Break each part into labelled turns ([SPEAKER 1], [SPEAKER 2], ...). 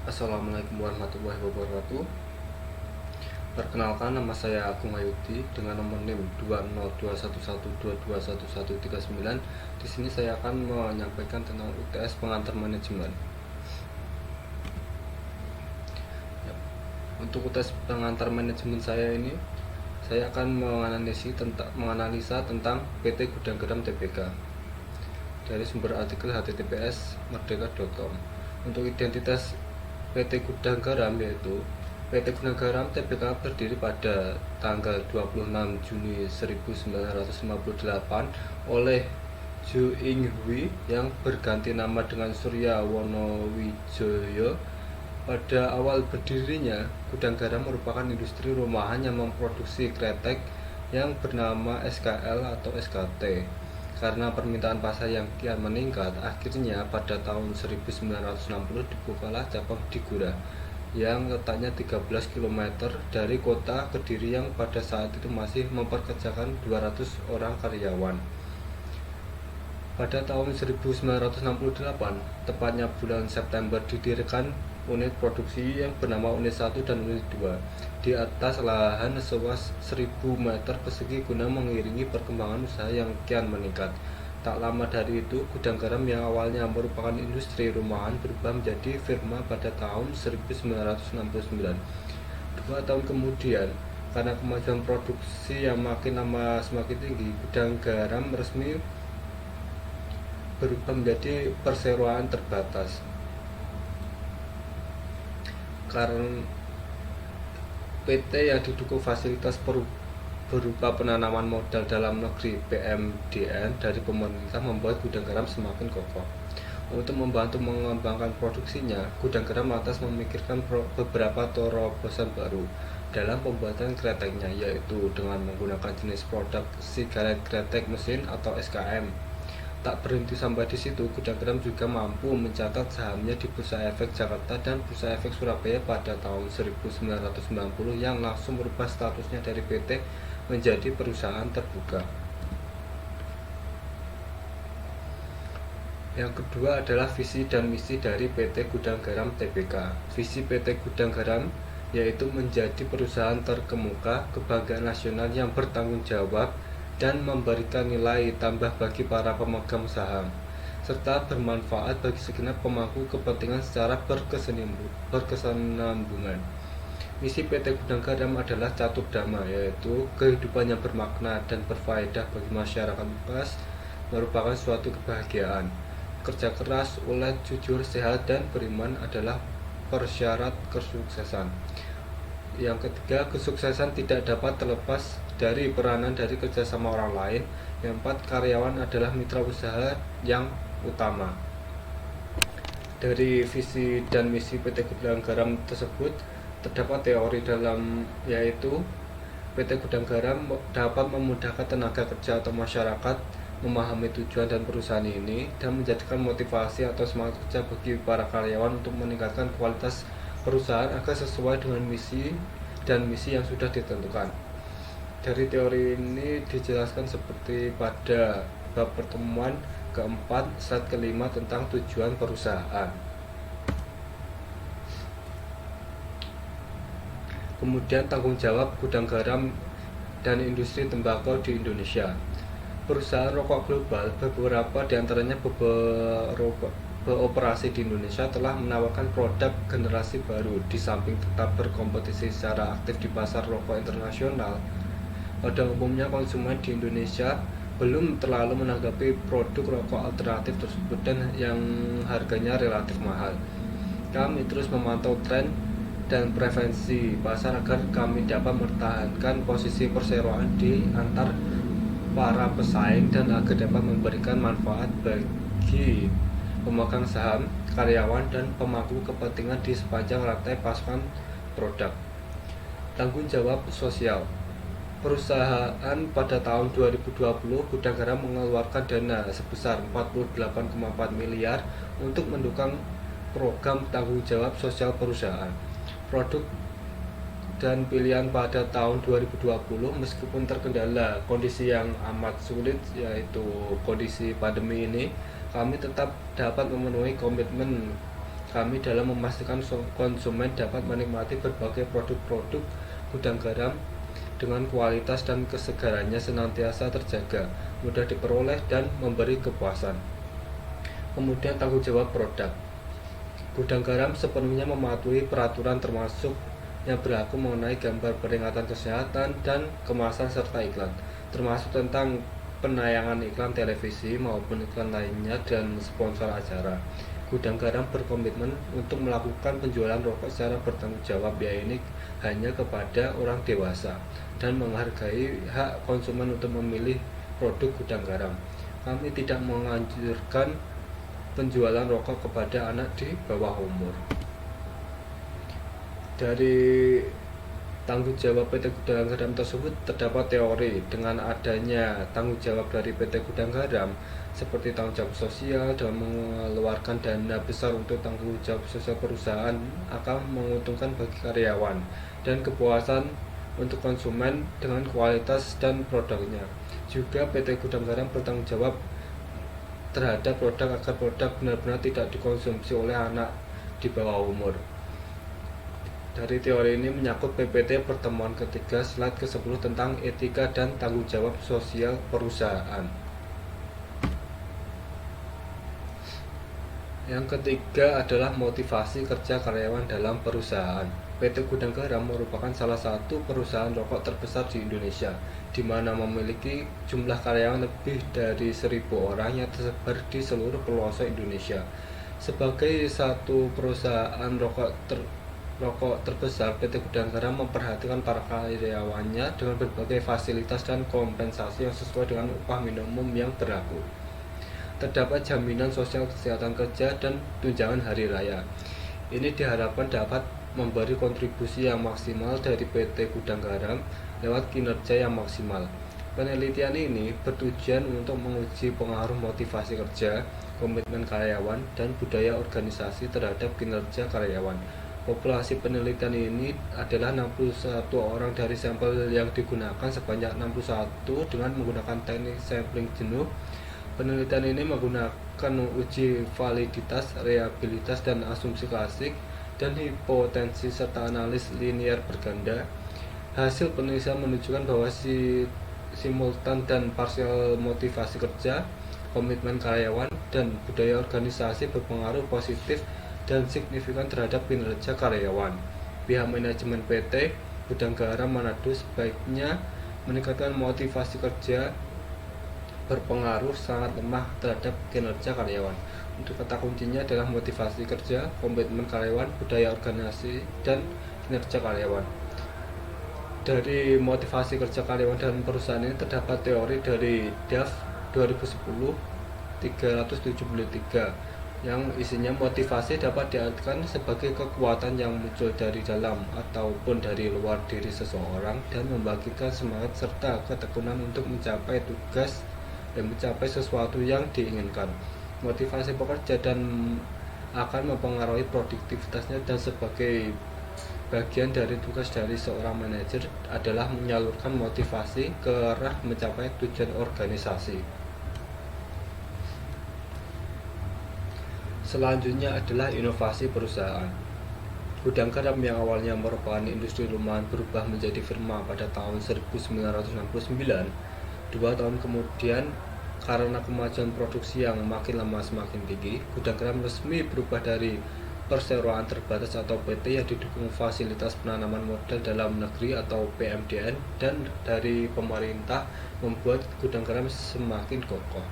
[SPEAKER 1] Assalamualaikum warahmatullahi wabarakatuh. Perkenalkan, nama saya Agung Hayudi dengan nomor NIM 20211221139. Di sini saya akan menyampaikan tentang UTS pengantar manajemen. Ya, untuk UTS pengantar manajemen saya ini, saya akan menganalisa tentang PT Gudang Garam Tbk dari sumber artikel https://merdeka.com. Untuk identitas PT Gudang Garam yaitu PT Gudang Garam Tbk berdiri pada tanggal 26 Juni 1958 oleh Ju Ing Hui yang berganti nama dengan Surya Wonowijoyo. Pada awal berdirinya, Gudang Garam merupakan industri rumahan yang memproduksi kretek yang bernama SKL atau SKT. Karena permintaan pasar yang kian meningkat, akhirnya pada tahun 1960 dibukalah cabang di Gura yang letaknya 13 km dari kota Kediri yang pada saat itu masih memperkerjakan 200 orang karyawan. Pada tahun 1968, tepatnya bulan September, didirikan unit produksi yang bernama Unit 1 dan Unit 2 di atas lahan seluas 1000 meter persegi guna mengiringi perkembangan usaha yang kian meningkat. Tak lama dari itu, Gudang Garam yang awalnya merupakan industri rumahan berubah menjadi firma pada tahun 1969. 2 tahun kemudian, karena kemajuan produksi yang makin lama semakin tinggi, Gudang Garam resmi berubah menjadi perseroan terbatas. Karena PT yang didukung fasilitas berupa penanaman modal dalam negeri (PMDN) dari pemerintah membuat Gudang Garam semakin kokoh. Untuk membantu mengembangkan produksinya, Gudang Garam lantas memikirkan beberapa terobosan baru dalam pembuatan kreteknya, yaitu dengan menggunakan jenis produk sigaret kretek mesin atau SKM. Tak berhenti sampai di situ, Gudang Garam juga mampu mencatat sahamnya di Bursa Efek Jakarta dan Bursa Efek Surabaya pada tahun 1990 yang langsung merubah statusnya dari PT menjadi perusahaan terbuka. Yang kedua adalah visi dan misi dari PT Gudang Garam Tbk. Visi PT Gudang Garam yaitu menjadi perusahaan terkemuka, kebanggaan nasional yang bertanggung jawab dan memberikan nilai tambah bagi para pemegang saham, serta bermanfaat bagi segenap pemangku kepentingan secara berkesinambungan. Misi PT Gudang Garam adalah catur dhamma, yaitu kehidupan yang bermakna dan berfaedah bagi masyarakat luas merupakan suatu kebahagiaan. Kerja keras, ulet, jujur, sehat, dan beriman adalah persyarat kesuksesan. Yang ketiga, kesuksesan tidak dapat terlepas dari peranan dari kerjasama orang lain. Yang keempat, karyawan adalah mitra usaha yang utama. Dari visi dan misi PT Gudang Garam tersebut terdapat teori dalam, yaitu PT Gudang Garam dapat memudahkan tenaga kerja atau masyarakat memahami tujuan dan perusahaan ini dan menjadikan motivasi atau semangat kerja bagi para karyawan untuk meningkatkan kualitas perusahaan agar sesuai dengan misi dan misi yang sudah ditentukan. Dari teori ini dijelaskan seperti pada bab pertemuan keempat slide kelima tentang tujuan perusahaan. Kemudian tanggung jawab Gudang Garam dan industri tembakau di Indonesia. Perusahaan rokok global, beberapa diantaranya beroperasi di Indonesia, telah menawarkan produk generasi baru. Di samping tetap berkompetisi secara aktif di pasar rokok internasional, pada umumnya konsumen di Indonesia belum terlalu menanggapi produk rokok alternatif tersebut dan yang harganya relatif mahal. Kami terus memantau tren dan preferensi pasar agar kami dapat mempertahankan posisi perseroan di antar para pesaing dan agar dapat memberikan manfaat bagi pemegang saham, karyawan, dan pemangku kepentingan di sepanjang rantai pasokan produk. Tanggung jawab sosial perusahaan. Pada tahun 2020, Gudang Garam mengeluarkan dana sebesar 48,4 miliar untuk mendukung program tanggung jawab sosial perusahaan. Produk dan pilihan pada tahun 2020, meskipun terkendala kondisi yang amat sulit, yaitu kondisi pandemi ini, kami tetap dapat memenuhi komitmen kami dalam memastikan konsumen dapat menikmati berbagai produk-produk Gudang Garam dengan kualitas dan kesegarannya senantiasa terjaga, mudah diperoleh, dan memberi kepuasan. Kemudian tanggung jawab produk. Gudang Garam sepenuhnya mematuhi peraturan termasuk yang berlaku mengenai gambar peringatan kesehatan dan kemasan serta iklan, termasuk tentang penayangan iklan televisi maupun iklan lainnya dan sponsor acara. Gudang Garam berkomitmen untuk melakukan penjualan rokok secara bertanggung jawab, yaitu hanya kepada orang dewasa, dan menghargai hak konsumen untuk memilih produk Gudang Garam. Kami tidak menganjurkan penjualan rokok kepada anak di bawah umur. Dari tanggung jawab PT Gudang Garam tersebut terdapat teori dengan adanya tanggung jawab dari PT Gudang Garam seperti tanggung jawab sosial dalam mengeluarkan dana besar untuk tanggung jawab sosial perusahaan akan menguntungkan bagi karyawan dan kepuasan untuk konsumen dengan kualitas dan produknya. Juga PT Gudang Garam bertanggung jawab terhadap produk agar produk benar-benar tidak dikonsumsi oleh anak di bawah umur. Dari teori ini menyangkut PPT pertemuan ketiga slide ke-10 tentang etika dan tanggung jawab sosial perusahaan. Yang ketiga adalah motivasi kerja karyawan dalam perusahaan. PT Gudang Garam merupakan salah satu perusahaan rokok terbesar di Indonesia, di mana memiliki jumlah karyawan lebih dari 1.000 orang yang tersebar di seluruh pelosok Indonesia. Sebagai satu perusahaan rokok terbesar, PT Gudang Garam memperhatikan para karyawannya dengan berbagai fasilitas dan kompensasi yang sesuai dengan upah minimum yang berlaku. Terdapat jaminan sosial kesehatan kerja dan tunjangan hari raya. Ini diharapkan dapat memberi kontribusi yang maksimal dari PT Gudang Garam lewat kinerja yang maksimal. Penelitian ini bertujuan untuk menguji pengaruh motivasi kerja, komitmen karyawan, dan budaya organisasi terhadap kinerja karyawan. Populasi penelitian ini adalah 61 orang dari sampel yang digunakan sebanyak 61 dengan menggunakan teknik sampling jenuh. Penelitian ini menggunakan uji validitas, reliabilitas, dan asumsi klasik, dan hipotensi serta analis linier berganda. Hasil penelitian menunjukkan bahwa simultan dan parsial motivasi kerja, komitmen karyawan, dan budaya organisasi berpengaruh positif dan signifikan terhadap kinerja karyawan. Pihak manajemen PT Gudang Garam Manado sebaiknya meningkatkan motivasi kerja berpengaruh sangat lemah terhadap kinerja karyawan. Untuk kata kuncinya adalah motivasi kerja, komitmen karyawan, budaya organisasi, dan kinerja karyawan. Dari motivasi kerja karyawan dan perusahaan ini terdapat teori dari DAF 2010 373 yang isinya motivasi dapat diartikan sebagai kekuatan yang muncul dari dalam ataupun dari luar diri seseorang dan membagikan semangat serta ketekunan untuk mencapai tugas dan mencapai sesuatu yang diinginkan. Motivasi pekerja dan akan mempengaruhi produktivitasnya, dan sebagai bagian dari tugas dari seorang manajer adalah menyalurkan motivasi ke arah mencapai tujuan organisasi. Selanjutnya adalah inovasi perusahaan. Gudang Garam yang awalnya merupakan industri rumahan berubah menjadi firma pada tahun 1969. 2 tahun kemudian, karena kemajuan produksi yang makin lama semakin tinggi, Gudang Garam resmi berubah dari perseroan terbatas atau PT yang didukung fasilitas penanaman modal dalam negeri atau PMDN, dan dari pemerintah membuat Gudang Garam semakin kokoh.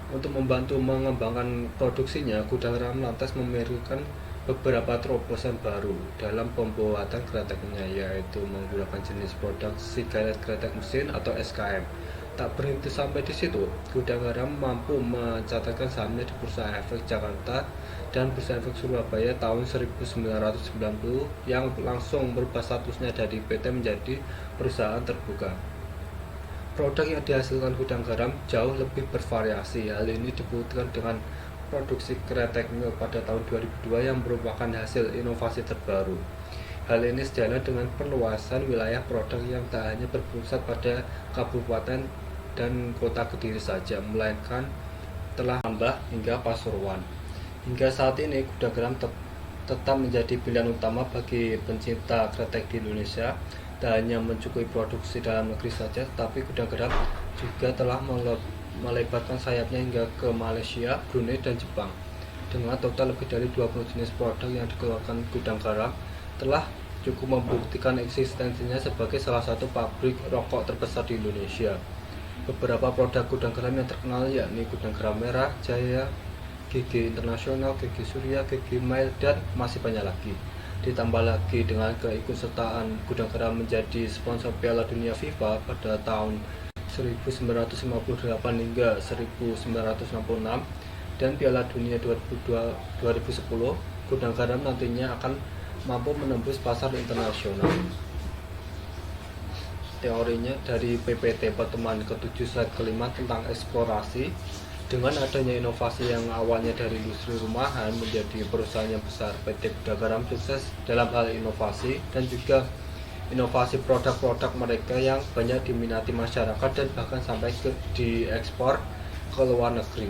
[SPEAKER 1] Untuk membantu mengembangkan produksinya, Gudang Garam lantas memberikan beberapa terobosan baru dalam pembuatan kreteknya, yaitu menggunakan jenis produk sigaret kretek mesin atau SKM. Tak berhenti sampai di situ, Gudang Garam mampu mencatatkan sahamnya di Bursa Efek Jakarta dan Bursa Efek Surabaya tahun 1990 yang langsung berubah statusnya dari PT menjadi perusahaan terbuka. Produk yang dihasilkan Gudang Garam jauh lebih bervariasi. Hal ini dibuktikan dengan produksi kretek mil pada tahun 2002 yang merupakan hasil inovasi terbaru. Hal ini sejalan dengan perluasan wilayah produk yang tak hanya berpusat pada kabupaten dan kota Kediri saja, melainkan telah tambah hingga Pasuruan. Hingga saat ini Gudang Garam tetap menjadi pilihan utama bagi pencinta kretek di Indonesia. Tak hanya mencukupi produksi dalam negeri saja, tapi Gudang Garam juga telah melebarkan sayapnya hingga ke Malaysia, Brunei, dan Jepang. Dengan total lebih dari 20 jenis produk yang dikeluarkan Gudang Garam, telah cukup membuktikan eksistensinya sebagai salah satu pabrik rokok terbesar di Indonesia. Beberapa produk Gudang Garam yang terkenal yakni Gudang Garam Merah, Jaya, GG Internasional, GG Surya, GG Mail, dan masih banyak lagi. Ditambah lagi dengan keikutsertaan Gudang Garam menjadi sponsor Piala Dunia FIFA pada tahun 1958 hingga 1966 dan Piala Dunia 2010, Gudang Garam nantinya akan mampu menembus pasar internasional. Teorinya dari PPT pertemuan ke-7 slide kelima tentang eksplorasi, dengan adanya inovasi yang awalnya dari industri rumahan menjadi perusahaan yang besar, PT Gudang Garam sukses dalam hal inovasi dan juga inovasi produk-produk mereka yang banyak diminati masyarakat dan bahkan sampai diekspor ke luar negeri.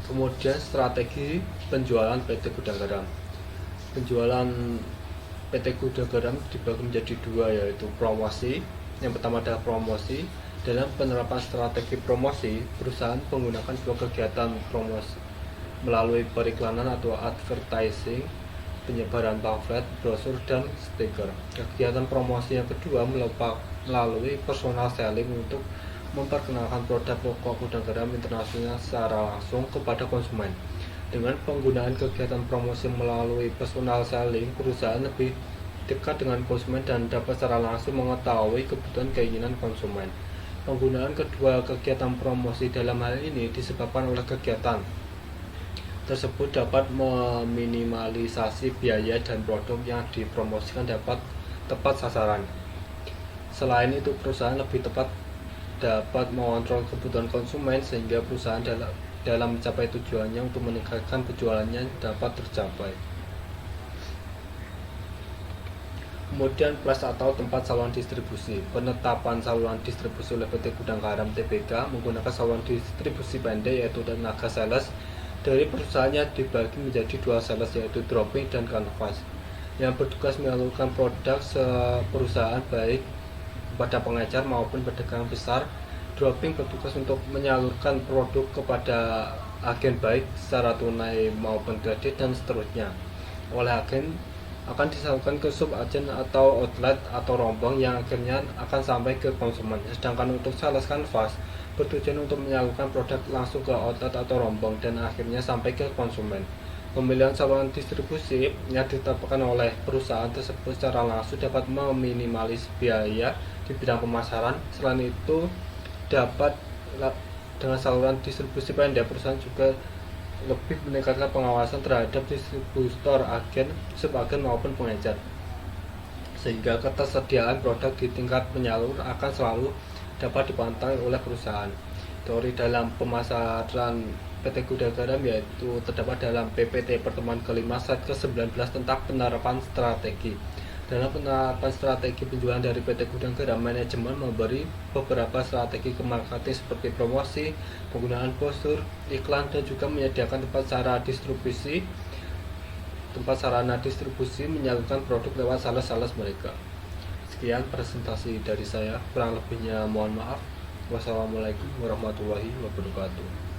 [SPEAKER 1] Kemudian strategi penjualan PT Gudang Garam. Penjualan PT Gudang Garam dibagi menjadi dua, yaitu promosi. Yang pertama adalah promosi. Dalam penerapan strategi promosi, perusahaan menggunakan dua kegiatan promosi melalui periklanan atau advertising, penyebaran pamflet, brosur, dan stiker. Kegiatan promosi yang kedua melalui personal selling untuk memperkenalkan produk rokok Gudang Garam Internasional secara langsung kepada konsumen. Dengan penggunaan kegiatan promosi melalui personal selling, perusahaan lebih dekat dengan konsumen dan dapat secara langsung mengetahui kebutuhan keinginan konsumen. Penggunaan kedua kegiatan promosi dalam hal ini disebabkan oleh kegiatan tersebut dapat meminimalisasi biaya dan produk yang dipromosikan dapat tepat sasaran. Selain itu, perusahaan lebih tepat dapat mengontrol kebutuhan konsumen sehingga perusahaan dalam mencapai tujuannya untuk meningkatkan penjualannya dapat tercapai. Kemudian plus atau tempat saluran distribusi. Penetapan saluran distribusi oleh PT Gudang Garam Tbk menggunakan saluran distribusi pendek yaitu tenaga sales dari perusahaannya dibagi menjadi dua sales yaitu dropping dan canvas yang bertugas menyalurkan produk perusahaan baik kepada pengecer maupun pedagang besar. Dropping bertugas untuk menyalurkan produk kepada agen baik secara tunai maupun kredit dan seterusnya. Oleh agen akan disalurkan ke sub agen atau outlet atau rombong yang akhirnya akan sampai ke konsumen. Sedangkan untuk sales canvas bertujuan untuk menyalurkan produk langsung ke outlet atau rombong dan akhirnya sampai ke konsumen. Pemilihan saluran distribusi yang ditetapkan oleh perusahaan tersebut secara langsung dapat meminimalis biaya di bidang pemasaran. Selain itu, dapat dengan saluran distribusi pendek, perusahaan juga lebih meningkatkan pengawasan terhadap distributor, agen, subagen maupun pengecer, sehingga ketersediaan produk di tingkat penyalur akan selalu dapat dipantau oleh perusahaan. Teori dalam pemasaran PT Gudang Garam yaitu terdapat dalam PPT pertemuan kelima slide ke-19 tentang penerapan strategi. Dalam penerapan strategi penjualan dari PT Gudang Garam, manajemen memberi beberapa strategi ke marketing seperti promosi, penggunaan brosur, iklan, dan juga menyediakan tempat sarana distribusi menyalurkan produk lewat sales-sales mereka. Sekian presentasi dari saya, kurang lebihnya mohon maaf. Wassalamualaikum warahmatullahi wabarakatuh.